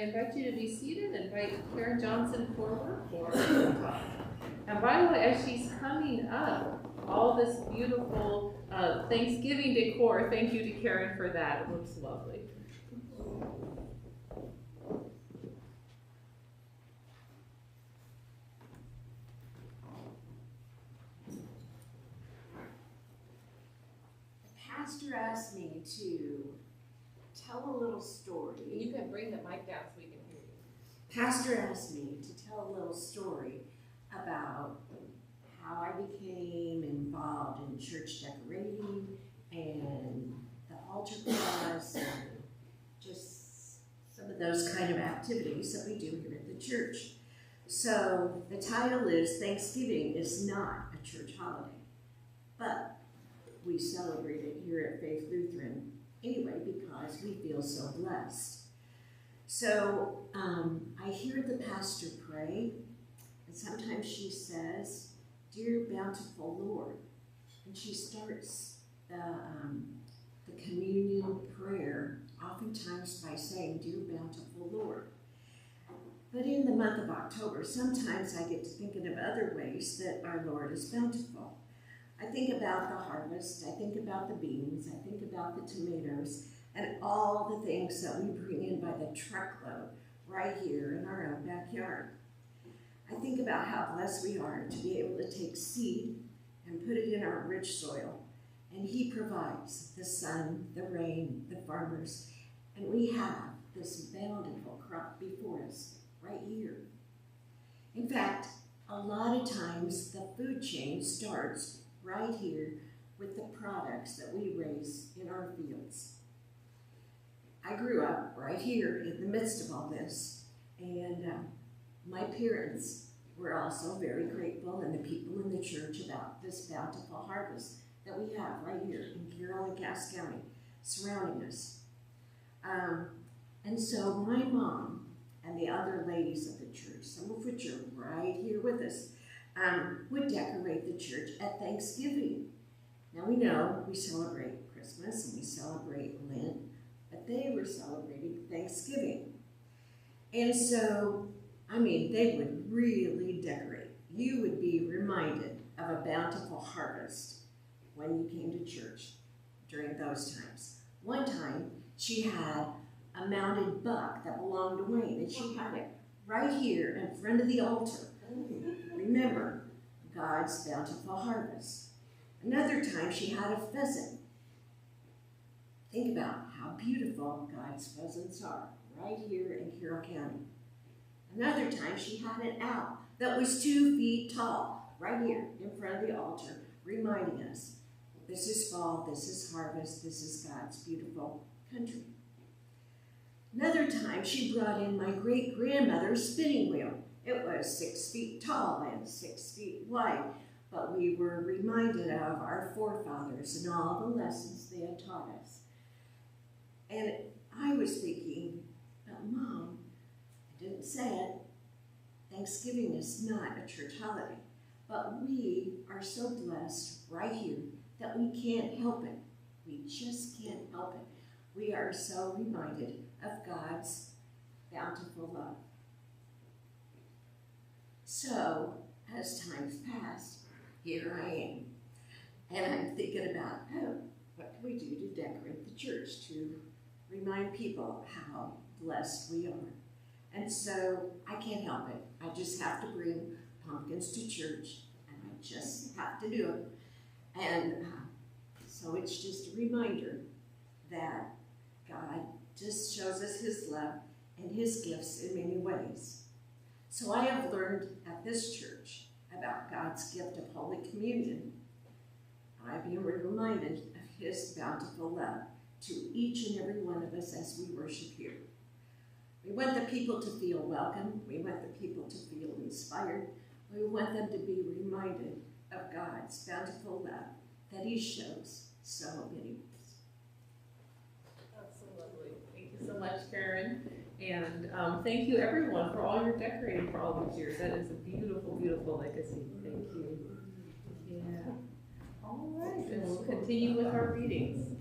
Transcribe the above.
invite you to be seated. Invite Caren Johnson forward for her talk. And by the way, as she's coming up, all this beautiful Thanksgiving decor, thank you to Caren for that. It looks lovely. Pastor asked me to tell a little story. You can bring the mic down so we can hear you. Pastor asked me to tell a little story about how I became involved in church decorating and the altar class and just some of those kind of activities that we do here at the church. So the title is Thanksgiving is not a church holiday, but we celebrate it here at Faith Lutheran anyway because we feel so blessed. So I hear the pastor pray, and sometimes she says, "Dear bountiful Lord," and she starts the communion prayer oftentimes by saying, "Dear bountiful Lord." But in the month of October, sometimes I get to thinking of other ways that our Lord is bountiful. I think about the harvest, I think about the beans, I think about the tomatoes, and all the things that we bring in by the truckload right here in our own backyard. I think about how blessed we are to be able to take seed and put it in our rich soil, and He provides the sun, the rain, the farmers, and we have this bountiful crop before us right here. In fact, a lot of times the food chain starts right here with the products that we raise in our fields. I grew up right here in the midst of all this, and my parents were also very grateful, and the people in the church, about this bountiful harvest that we have right here in Carroll and Cass County surrounding us. And so my mom and the other ladies of the church, some of which are right here with us, would decorate the church at Thanksgiving. Now we know we celebrate Christmas and we celebrate Lent, but they were celebrating Thanksgiving. And so, I mean, they would really decorate. You would be reminded of a bountiful harvest when you came to church during those times. One time, she had a mounted buck that belonged to Wayne, and she had it right here in front of the altar. Remember, God's bountiful harvest. Another time she had a pheasant. Think about how beautiful God's pheasants are right here in Carroll County. Another time she had an owl that was 2 feet tall right here in front of the altar, reminding us, this is fall, this is harvest, this is God's beautiful country. Another time she brought in my great-grandmother's spinning wheel. It was 6 feet tall and 6 feet wide, but we were reminded of our forefathers and all the lessons they had taught us. And I was thinking, but Mom, I didn't say it, Thanksgiving is not a church holiday, but we are so blessed right here that we can't help it. We just can't help it. We are so reminded of God's bountiful love. So, as times pass, here I am. And I'm thinking about, what can we do to decorate the church to remind people how blessed we are? And so, I can't help it. I just have to bring pumpkins to church, and I just have to do it. And so it's just a reminder that God just shows us His love and His gifts in many ways. So I have learned at this church about God's gift of Holy Communion. I've been reminded of His bountiful love to each and every one of us as we worship here. We want the people to feel welcome. We want the people to feel inspired. We want them to be reminded of God's bountiful love that He shows so many ways. That's so lovely. Thank you so much, Caren. And thank you, everyone, for all your decorating for all these years. That is a beautiful, beautiful legacy. Thank you. Yeah. All right, and we'll continue with our readings.